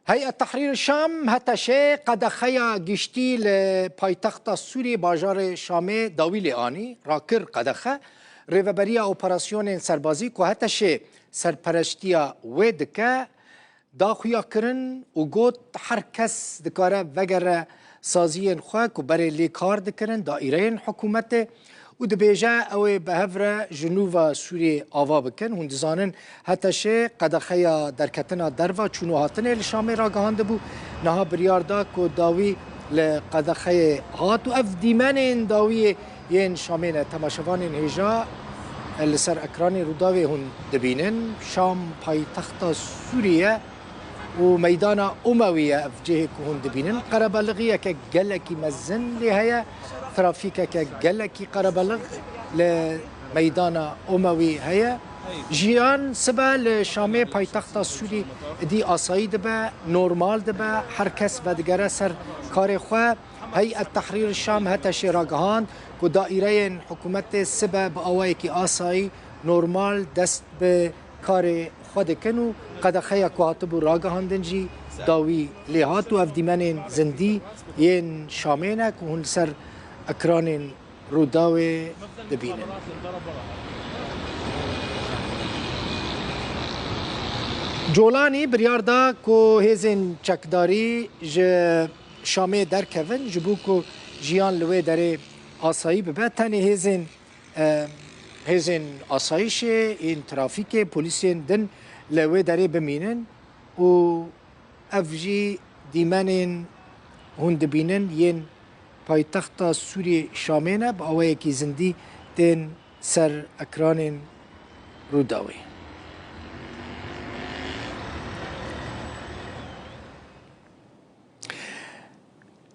هيئة تحرير الشام هتشي قد خيا گشتی لپایتخت سوری باجار شامه داویل آنی راکر قدخه ریوبریا اپراسیون سربازی که هتشي سرپرشتیا ودکه داخویا کرن و گوت هر کس دکاره وگره سازین خواه که برای لیکار دکرن دائیرین حکومت و دبیجه او بهفره جنوب سوری آوا بکن هون دزانن هتشه قدخیا درکتنا دروا چونو هاتنه لشامه را گهانده بو نها بریاردا که داوی لقدخیا هات و اف دیمن داوی ین شامین تماشوان هجا لسر اکرانی روداوی هون دبینن شام پای تخت سوریه و میدان امویه اف جهه که هون دبینن قربالغیه که گلکی مزن لهیه ترافيكا كجلكي قربلغ لميدان أموي هيا جيان سبا لشامي بايتخت سوري دي أصايد با نورمال دبا حركس بدگره سر كار خوا هيئة تحرير الشام هتا شراغهان كو دائرين حكومت سبا بأوايكي آساي نورمال دست بكار خود كنو قد خيا كواتبو راغهان دنجي داوي لهاتو افديمانين زندي ين شامينك وهن سر اکران روداوی دبینن جولانی بریاردا کو هزین چکداری ج شامه در کون جبو کو جیان لوی داره آسایی ببه تنی هزین آسایش این ترافیک پولیسین دن لوی داره بمینن و افجی دیمنین هون دبینن ین پایتخت سوری شامینه با اوه کی زندی دین سر اکران روداوی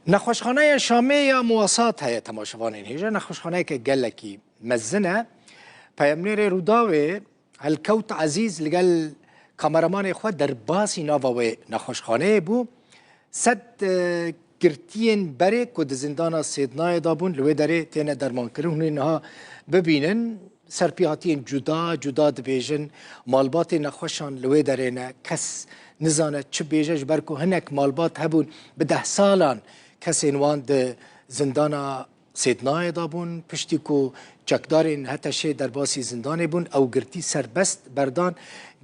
نخوشخانه شامه یا مواسات های تماشوان این هیجا نخوشخانه که گلکی مزنه پیامنیر روداوی هلکوت عزیز لگل کامرمان خود در باسی ناوه نخوشخانه بو صد گرتین بره که در زندان سیدنای دابون لوی داره تینه درمان کرن هنها ببینن سرپیهاتین جدا دبیجن مالبات نخوشان لوی داره نه کس نزانه چه بیجش برکو هنک مالبات هبون به 10 سالان کس انوان ده زندان سیدنای دابون پشتی که چکدارین هتشه در باسی زندان بون او گرتی سربست بردان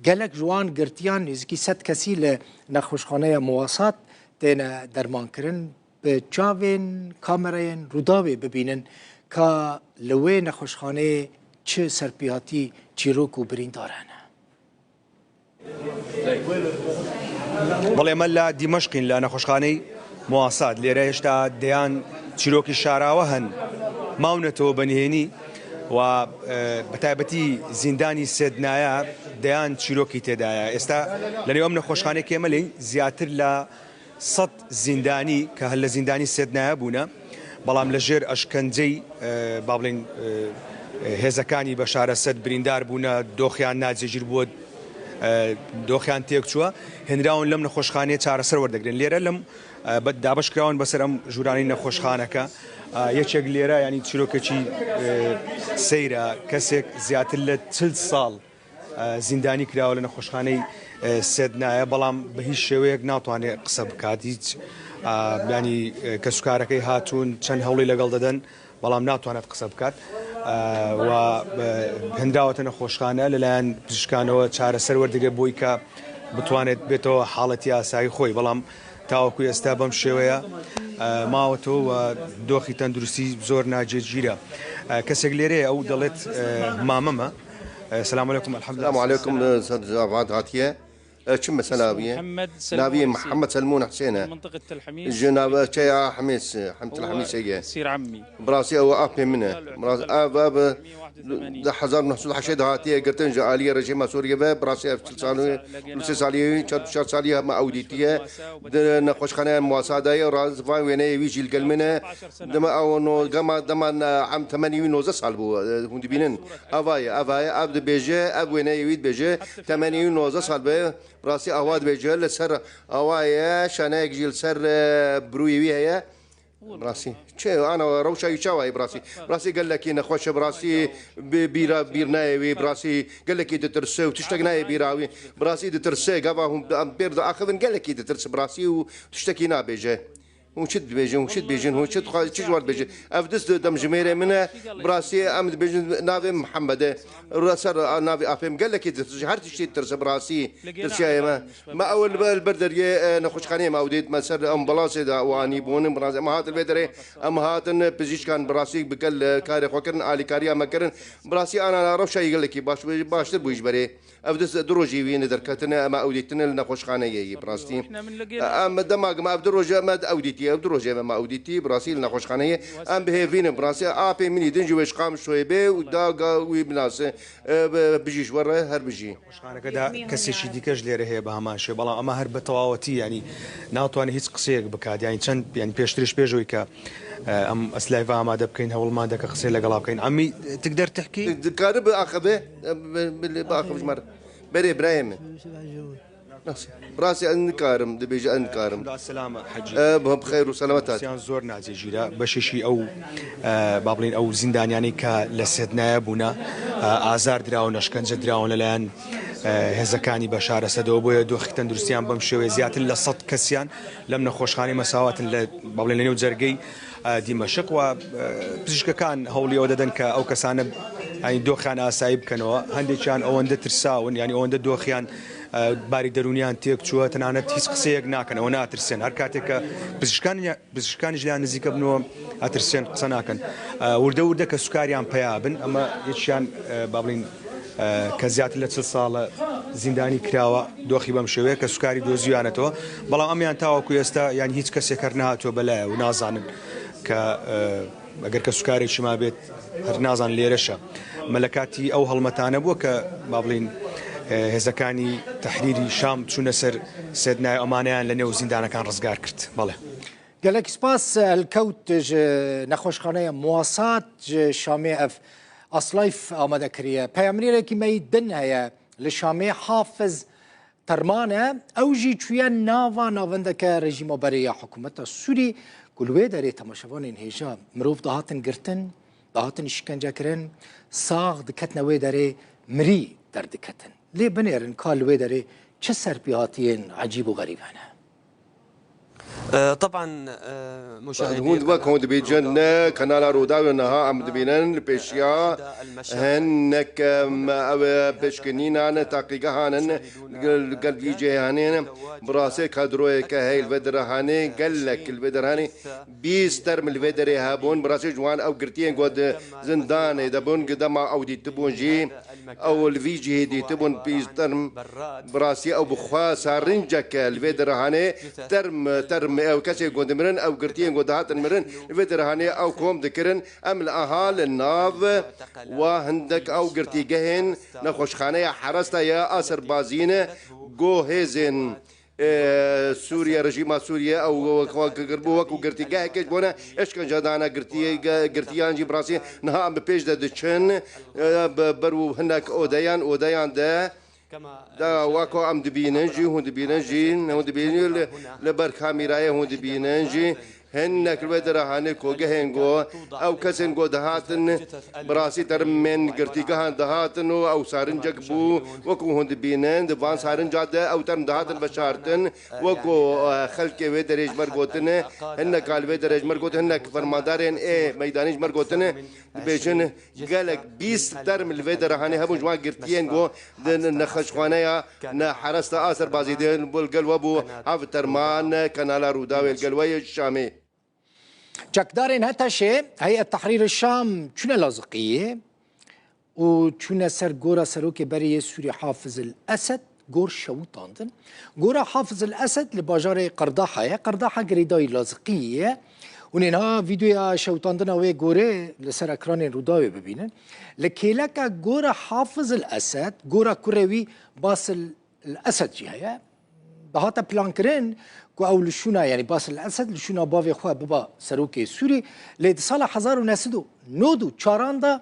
گلک جوان گرتیان نزکی 100 کسی لنخوشخانه مواسات تینا درمان کرن به چاوین کامرین روداوی ببینن که لوی نخوشخانه چه سرپیهاتی چیروک و برین دارنه بەڵێ مە لە دیمەشقین لە نەخۆشخانەی مواسات لێرە هێشتا دەیان چیرۆکی شاراوە هەن ماونەتەوە بەنهێنی و بەتایبەتی زیندانی سێدنایە دەیان چیرۆکی تێدایە ئێستا لە نێو ئەم نەخۆشخانەی کێمە لێین زیاتر لە 100 زیندانی کە هەر لە زیندانی سێدنایە بوونە بەڵام لە ژێر ئەشکەنجەی با بڵێن هێزەکانی بە شارە سەد بریندار بوونە دۆخیان ناجێگیر بووە دۆخیان تێک چووە هێنراون لەم نەخۆشخانەیە چارەسەر وەردەگرن لێرە لەم دابشکراون بەسەر ئەم ژوورانەی نەخۆشخانەکە یەکێک لێرە ینی چیرۆکێکی سەیرە کەسێک زیاتر لە 40 ساڵ زیندانی کراوە لە نەخۆشخانەی سێدنایە بەڵام بە هیچ شێوەیەک ناتوانێت قسە بکات هیچ ینی کەسوکارەکەی هاتوون چەند هەوڵی لەگەڵ دەدەن بەڵام ناتوانێت قسە بکات و هەندراوەتە نەخۆشخانە لەلایەن پزیشکانەوە چارەسەر وەردەگرێت بۆی کە بتوانێت بێتەوە حاڵەتی ئاسایی خۆی بەڵام تاوەکو ئێستا بەم شێوەیە ماوەتەوە و دۆخی تەندروستی زۆر ناجێگیرە کەسێک لێرەیە ئەو دەڵێت مامەمە السلام عليكم السلام عليكم زعباد هاتيه كم مثلا نبي محمد سلمون حسين منطقة الحميس جناب شيا حميس حمد الحميس هي سير عمي براسي او ابي منه براس اب ده حزار نحصل حشد هاتيه قلتن جاليه رجيم سوريا براسي سالوي ساليه 4 ساليه ما اوديتيه نخش خانه مواساده راز فاين وين يجي القلمنه دما او نو دما عام 80 سال بو هون بينن افايا ابد بيجي اب وين يويد بيجي 80 سال به براسي اواد بيجي لسر اوايا شانيك جيل سر برويوي هي براسي انا روشا يشاوي براسي قال لك نخوش براسي بيرا بيرناوي براسي قال لك تترسي وتشتقناي بيراوي براسي تترسي قباهم بيرد اخذ قال لك تترس براسي وتشتكينا بيجي وشد بيجن وشد تجوار بيجن افدس دم جميره منها براسي امد بيجن نافي محمد راسر نافي افهم قال لك هر تشتي ترس براسي ترشي ما اول البردريه نخش خانيه ما وديت ما سر ام بلاصي دا واني بون براسي ما هات البدري ام هاتن بزيش كان براسي بكل كاري خوكرن الي كاريا مكرن براسي انا روش شي قال لك باش بويش بري افدس دروجي وين دركتنا ما اوديتنا نخش خانيه براستي ام دماغ ما افدروجا ما اوديتي دروجي ما اوديتي براسيل نخوش خانيه ام بهيفين براسي ابي مني دنجي وش قام شوي بي وداغا ويبناس بيجيش ورا هر بيجي خانه كذا كسي شي ديكاج لي رهي بها ماشي بلا اما هر بتواوتي يعني ناطواني هيك قصيك بكاد يعني چند يعني بيشتريش بيجوي ك ام اسلايفا ما دبكين هول ما دك قصي لقلاب كاين عمي تقدر تحكي كارب اخذه باخذ مره بري ابراهيم براسي انكارم دبيجي انكارم السلامة حجي بخير وسلامتات سيان زور نازي جيرا بشيشي او بابلين او زندان يعني كلسدنا بونا ازار دراون اشكنج دراون الان هزكاني بشار سدو بو دوخ تندرسيان بمشوي زيات لصد كسيان لم نخوش خاني مساوات بابلين نيو زرقي دمشق و بزشك كان هولي وددن او كسان يعني دوخان اسايب كانوا هندي كان او اند ترساون يعني او اند دوخيان باری دەرونیان تێک چووە تەنانەت هیچ قسەیەک ناکەن ئەوە ناترسێن هەر کاتێککە پزیشکانی ژیان نزیکە بنەوە ئەترسێن قسە ناکەن وردە وردە کە سوکاریان پیا بن ئەمە هیچیان با بڵین کە زیاتر لە 40 ساڵە زیندانی کراوە دۆخی بەم شێوەیە کە سوکاری دۆزیوانێتەوە بەڵام ئەمیان تاوەکو ئێستا یان هیچ کەسێک هەر نهاتوە بەلایە و نازانن کە ئەگەر کە سوکارێکی ما بێت هەر نازان لێرەشە مە لە کاتی ئەو هەڵمەتانە بووە کە با بڵین هێزەکانی تحریری شام چوونە سەر سێدنای ئەمانیان لە نێو زیندانەکان ڕزگار کرد بەڵێ گەلێک سپاس الکەوت نەخۆشخانەیە مواسات شامێ ئەف ئەسلایف ئامادەکریە پەیامبەرێکی مەیدن هەیە لە شامێ حافز تەرمانە ئەوژی چوویە ناوا ناوەندەکە ڕێژیمە بەرەیە حکوومەتە سووری گولوێ دەرێ تەماشەوانین هێژە مرۆڤ داهاتن گرتن داهاتن شکنجەکردن ساغ دکەتنەوێ دەرێ مری دەردکەتن لێ بنێرن کالوێ دەرێ چه سەرپیهاتیên عجیب و غەریبانە طبعا مشاهدين هون دبيجن كنال رودا نها عم دبينن بيشيا هنك بشكنين انا تحقيقا هانن قال يجي هانين براسي كادروي كهي البدر هاني قال لك البدر هاني بيستر من البدر هابون براسي جوان او قرتين قد زندان دبون قدام او دي تبون جي او الفيجي دي تبون بيستر براسي او بخوا سارنجك البدر هاني ترم او كسي قد مرن او قرتين قد هاتن مرن البدر هاني او كوم ذكرن ام الاهال الناف وهندك او قرتي جهن نخوش خانه حرستا يا اسر بازينه جو هيزن سوريا رژیما سوريا او قربو وكو قرتي كاش بونا ايش كان جادانا قرتيان جي براسي نها بيج دچن برو هناك اوديان ده دا واكو ام دبيننجي هون دبيننجي لبر كاميراي هون دبيننجي هنك الودرة هاني كوجهنجو أو كسنجو دهاتن براسي ترمن قرتيجهان دهاتن أو سارنجك بو وكو هند بينن دبان سارنجاد أو ترم دهاتن بشارتن وكو خلك ودرج مرقوتن هنك على ودرج مرقوتن هنك فرمادارين ميدانيج مرقوتن بيجن قالك 20 ترم الودرة هاني هبو جوان قرتينجو نخشخانيا نحرست آسر بازيدين بالقلوة بو هاف ترمان كنال روداوي القلوية الشامي جاكدارين هتاشي هيئة تحرير الشام چونه لازقية وچونه سر گورا سروك بري سوري حافظ الأسد گور شوطاندن گورا حافظ الأسد لباجار قرداحة قرداحة قريداي لازقية ونينها فيديو شوطاندن وي گوره لسر اكران روداوي ببينن لكيلكا گورا حافظ الأسد گورا كروي باس الأسد جي هيا بهاتا بلان كرين او لشونا يعني باس الاسد لشونا باوي خو بابا سروكي سوري لید سال 1909 چاراندا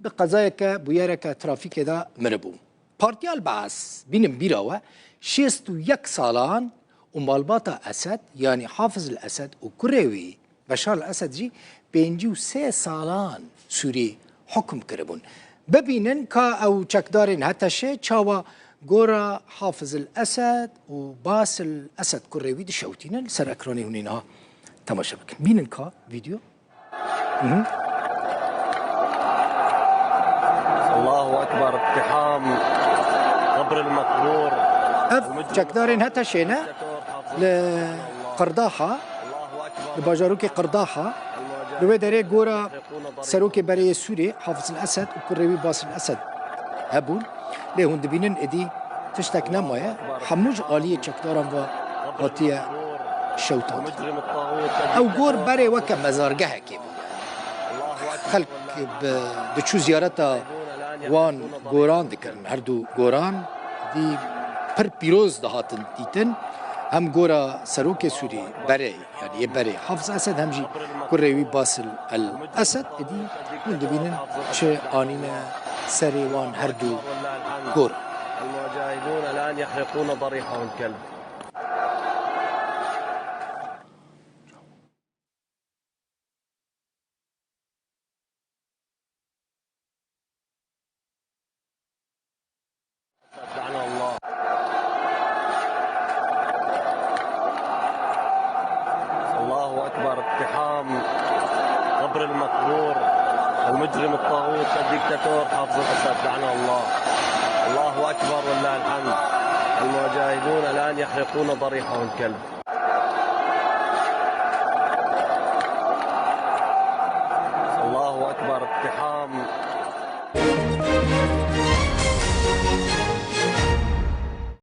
به قضایه که بویرک ترافیک دا مربو پارتیال بعث بینم بیراوه 61 سالان و مالباتا اسد يعني حافظ الاسد و كروي بشار الاسد جی 53 سالان سوری حکم کربون ببینن که او چکدارین حتی شه چاوا گورا حافظ الاسد و باس الاسد کروی دی شوتینن سر اکرانی هونینها تماشا بکن بینن که ویدیو الله اكبر اقتحام قبر المقبور اف چکدارین حتی شه نه لقرداحه لباجاروك قرداحة لو داري جورا سروكي بري سوري حافظ الأسد وكروي باس الأسد هبون لهون دبينن إدي تشتك نمايا حموج آلية چكدارم و هاتية شوطات أو جور بري وكا مزارجها كيف خلق دچو زيارتا وان جوران دكرن هردو جوران دي پر بيروز دهاتن ديتن هم گورا سروک سوری بره یعنی یه بره حافظ اسد همجی کروی باس الاسد ادی من دبینن چه آنین سریوان هر دو گور المجاهدون الان يحرقون ضريحهم الكلب اقتحام قبر المقبور المجرم الطاغوت الدكتاتور حافظ الاسد لعنه الله. الله اكبر ولله الحمد. المجاهدون الان يحرقون ضريحهم الكلب. الله اكبر اقتحام